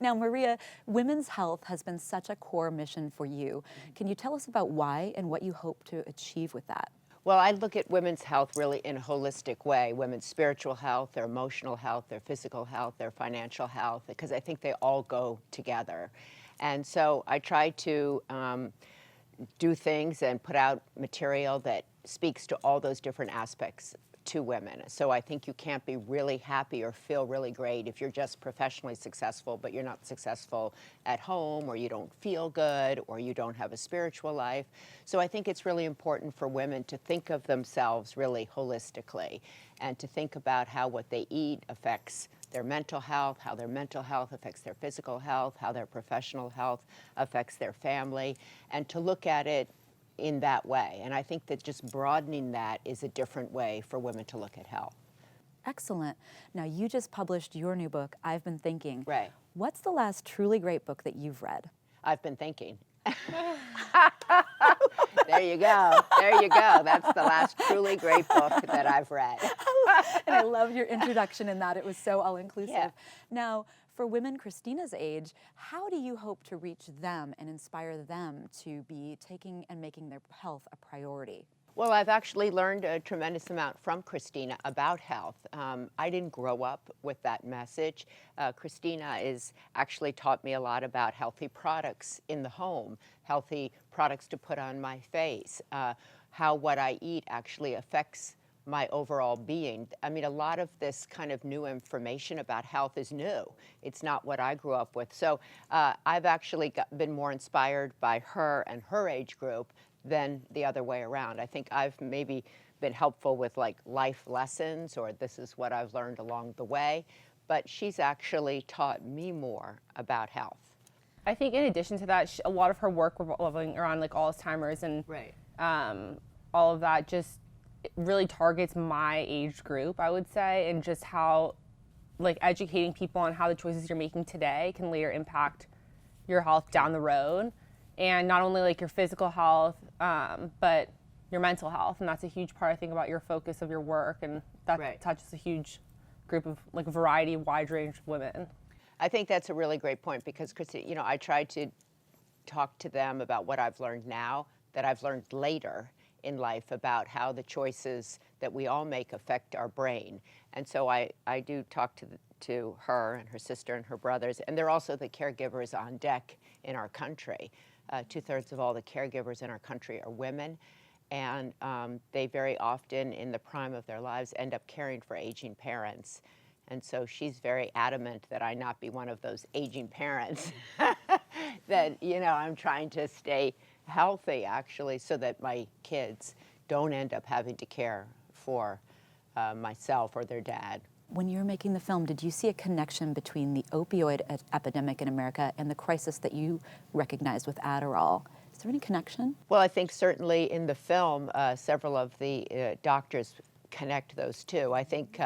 Now, Maria, women's health has been such a core mission for you. Can you tell us about why and what you hope to achieve with that? Well, I look at women's health really in a holistic way, women's spiritual health, their emotional health, their physical health, their financial health, because I think they all go together. And so I try to do things and put out material that speaks to all those different aspects to women. So I think you can't be really happy or feel really great if you're just professionally successful, but you're not successful at home, or you don't feel good, or you don't have a spiritual life. So I think it's really important for women to think of themselves really holistically, and to think about how what they eat affects their mental health, how their mental health affects their physical health, how their professional health affects their family, and to look at it in that way. And I think that just broadening that is a different way for women to look at health. Excellent. Now, you just published your new book, I've Been Thinking. Right. What's the last truly great book that you've read? I've been thinking. There you go. There you go. That's the last truly great book that I've read. And I love your introduction in that. It was so all-inclusive. Yeah. Now, for women Christina's age, how do you hope to reach them and inspire them to be taking and making their health a priority? Well, I've actually learned a tremendous amount from Christina about health. I didn't grow up with that message. Christina has actually taught me a lot about healthy products in the home, healthy products to put on my face, how what I eat actually affects my overall being. I mean, a lot of this kind of new information about health is new. It's not what I grew up with. So I've actually been more inspired by her and her age group than the other way around. I think I've maybe been helpful with like life lessons, or this is what I've learned along the way, but she's actually taught me more about health. I think in addition to that, a lot of her work revolving around like Alzheimer's and Right. All of that just really targets my age group, I would say, and just how like educating people on how the choices you're making today can later impact your health down the road. And not only like your physical health, but your mental health. And that's a huge part, I think, about your focus of your work. And that Right. touches a huge group of like a variety, wide range of women. I think that's a really great point, because Christy, you know, I try to talk to them about what I've learned now that I've learned later in life about how the choices that we all make affect our brain. And so I do talk to her and her sister and her brothers, and they're also the caregivers on deck in our country. 2/3 of all the caregivers in our country are women, and they very often in the prime of their lives end up caring for aging parents. And so she's very adamant that I not be one of those aging parents, that, you know, I'm trying to stay healthy actually, so that my kids don't end up having to care for myself or their dad. When you were making the film, did you see a connection between the opioid epidemic in America and the crisis that you recognized with Adderall? Is there any connection? Well, I think certainly in the film, several of the doctors connect those two. I think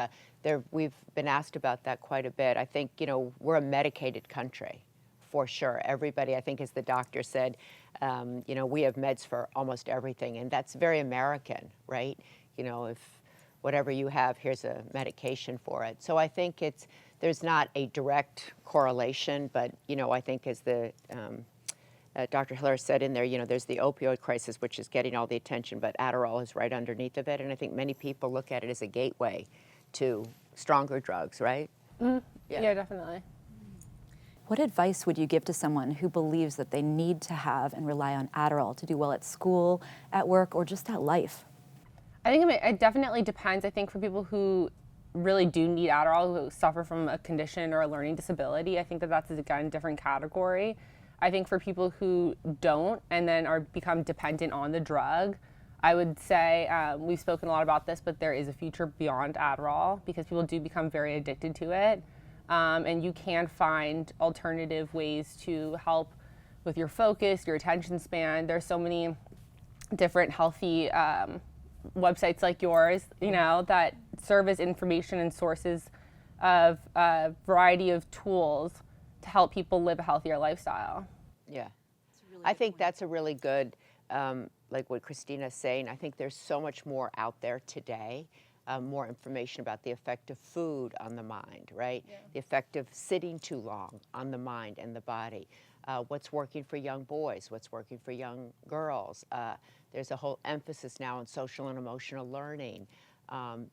we've been asked about that quite a bit. I think, you know, we're a medicated country, for sure. Everybody, I think, as the doctor said, you know, we have meds for almost everything, and that's very American, right? You know, if whatever you have, here's a medication for it. So I think there's not a direct correlation, but, you know, I think as the Dr. Hiller said in there, you know, there's the opioid crisis, which is getting all the attention, but Adderall is right underneath of it. And I think many people look at it as a gateway to stronger drugs, right? Mm-hmm. Yeah, definitely. What advice would you give to someone who believes that they need to have and rely on Adderall to do well at school, at work, or just at life? I think it definitely depends. I think for people who really do need Adderall, who suffer from a condition or a learning disability, I think that that's, again, a different category. I think for people who don't and then become dependent on the drug, I would say we've spoken a lot about this, but there is a future beyond Adderall, because people do become very addicted to it. And you can find alternative ways to help with your focus, your attention span. There's so many different healthy websites like yours, you know, that serve as information and sources of a variety of tools to help people live a healthier lifestyle. Yeah. I think that's a really good, like what Christina's saying. I think there's so much more out there today more information about the effect of food on the mind, right? Yeah. The effect of sitting too long on the mind and the body. What's working for young boys, what's working for young girls. There's a whole emphasis now on social and emotional learning,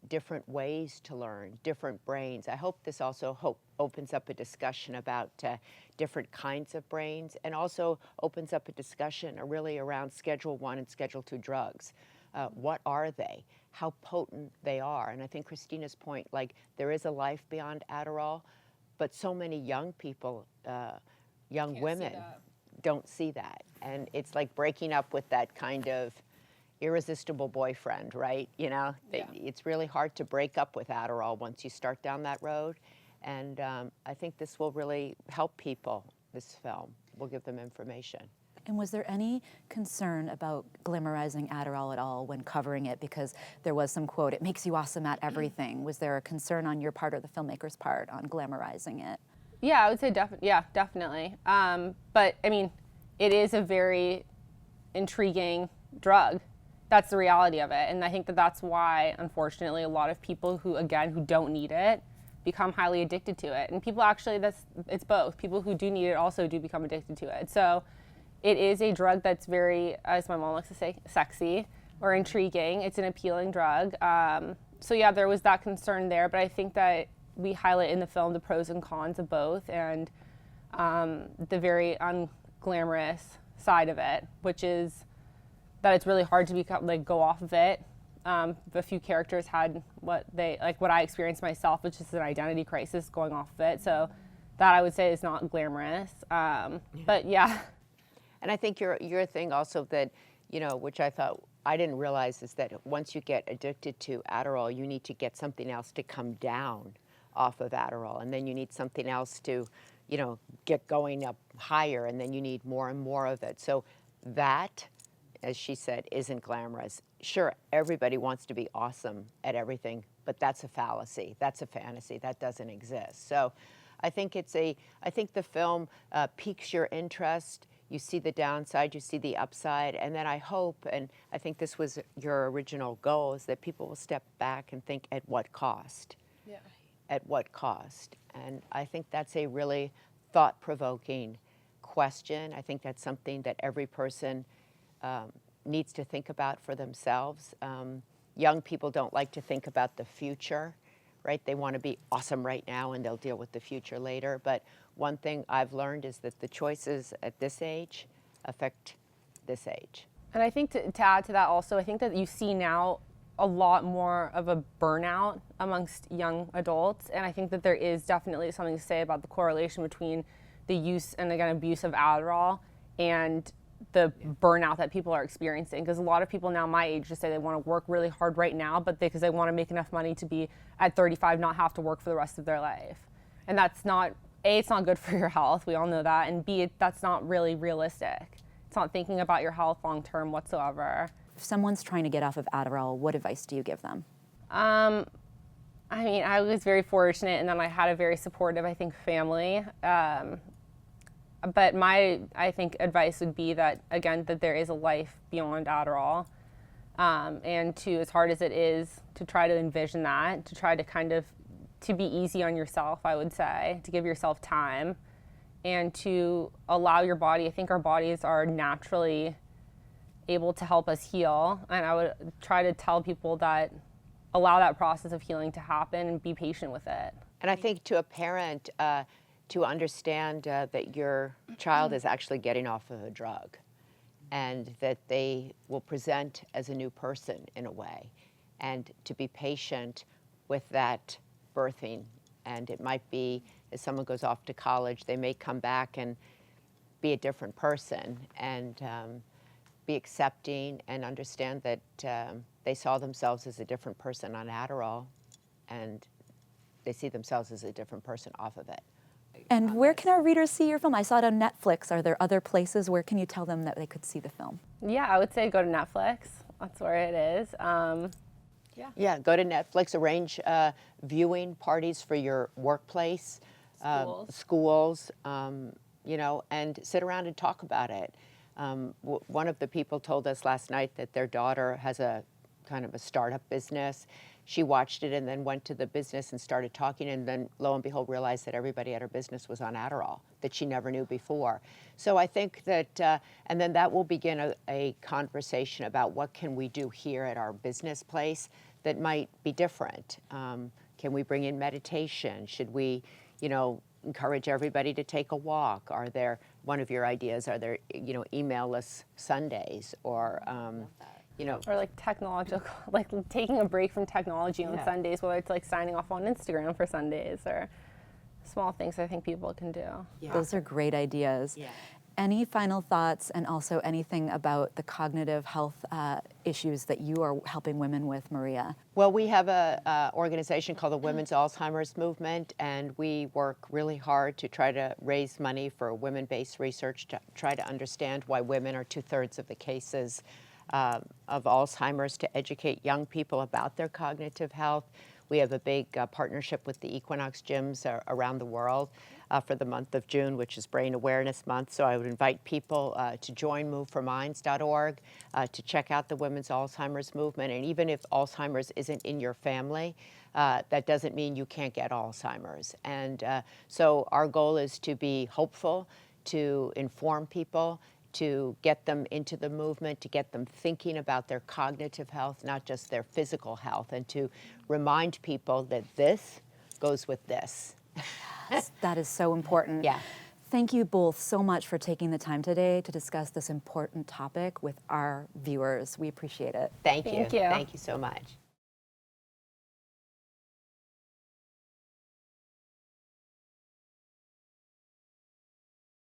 different ways to learn, different brains. I hope this also opens up a discussion about different kinds of brains, and also opens up a discussion really around Schedule I and Schedule II drugs. What are they? How potent they are. And I think Christina's point, like, there is a life beyond Adderall, but so many young people, young women, don't see that. And it's like breaking up with that kind of irresistible boyfriend, right? You know, it's really hard to break up with Adderall once you start down that road. And I think this will really help people, this film. Will give them information. And was there any concern about glamorizing Adderall at all when covering it? Because there was some quote, "It makes you awesome at everything." Was there a concern on your part or the filmmaker's part on glamorizing it? Yeah, I would say definitely. But I mean, it is a very intriguing drug. That's the reality of it. And I think that that's why, unfortunately, a lot of people who don't need it become highly addicted to it. And people actually, it's both. People who do need it also do become addicted to it. So it is a drug that's very, as my mom likes to say, sexy or intriguing. It's an appealing drug. So yeah, there was that concern there, but I think that we highlight in the film the pros and cons of both, and the very unglamorous side of it, which is that it's really hard to go off of it. A few characters had what I experienced myself, which is an identity crisis going off of it. So that I would say is not glamorous. But yeah. And I think your thing also that, you know, which I thought I didn't realize, is that once you get addicted to Adderall, you need to get something else to come down off of Adderall, and then you need something else to, you know, get going up higher, and then you need more and more of it. So that, as she said, isn't glamorous. Sure, everybody wants to be awesome at everything, but that's a fallacy. That's a fantasy. That doesn't exist. So I think I think the film piques your interest. You see the downside, you see the upside, and then I hope, and I think this was your original goal, is that people will step back and think, at what cost? Yeah. At what cost? And I think that's a really thought-provoking question. I think that's something that every person needs to think about for themselves. Young people don't like to think about the future, right? They want to be awesome right now, and they'll deal with the future later. But one thing I've learned is that the choices at this age affect this age. And I think to add to that also, I think that you see now a lot more of a burnout amongst young adults. And I think that there is definitely something to say about the correlation between the use and, again, abuse of Adderall and the burnout that people are experiencing. Because a lot of people now my age just say they want to work really hard right now, but because they want to make enough money to be at 35, not have to work for the rest of their life. And that's not, A, it's not good for your health, we all know that, and B, that's not really realistic. It's not thinking about your health long term whatsoever. If someone's trying to get off of Adderall, what advice do you give them? I mean, I was very fortunate in that I had a very supportive, I think, family. But I think, advice would be that, again, that there is a life beyond Adderall. And to, as hard as it is, to try to envision that, to try to kind of, to be easy on yourself, I would say, to give yourself time, and to allow your body. I think our bodies are naturally able to help us heal. And I would try to tell people that, allow that process of healing to happen and be patient with it. And I think to a parent, to understand that your child is actually getting off of a drug, and that they will present as a new person in a way, and to be patient with that birthing. And it might be, as someone goes off to college, they may come back and be a different person, and be accepting and understand that they saw themselves as a different person on Adderall, and they see themselves as a different person off of it. And where can our readers see your film? I saw it on Netflix. Are there other places? Where can you tell them that they could see the film? Yeah, I would say go to Netflix. That's where it is. Yeah, go to Netflix, arrange viewing parties for your workplace, schools, you know, and sit around and talk about it. One of the people told us last night that their daughter has a kind of a startup business, she watched it and then went to the business and started talking, and then lo and behold realized that everybody at her business was on Adderall that she never knew before. So I think that, and then that will begin a conversation about what can we do here at our business place that might be different. Can we bring in meditation? Should we, encourage everybody to take a walk? Are there, one of your ideas, are there, email-less Sundays, or, Or like technological, like taking a break from technology on Sundays, whether it's like signing off on Instagram for Sundays or small things I think people can do. Yeah. Those are great ideas. Yeah. Any final thoughts, and also anything about the cognitive health issues that you are helping women with, Maria? Well, we have a organization called the Women's Alzheimer's Movement, and we work really hard to try to raise money for women-based research to try to understand why women are 2/3 of the cases of Alzheimer's, to educate young people about their cognitive health. We have a big partnership with the Equinox gyms around the world for the month of June, which is Brain Awareness Month. So I would invite people to join moveforminds.org to check out the Women's Alzheimer's Movement. And even if Alzheimer's isn't in your family, that doesn't mean you can't get Alzheimer's. And so our goal is to be hopeful, to inform people, to get them into the movement, to get them thinking about their cognitive health, not just their physical health, and to remind people that this goes with this. Yes, that is so important. Yeah. Thank you both so much for taking the time today to discuss this important topic with our viewers. We appreciate it. Thank you. Thank you. Thank you so much.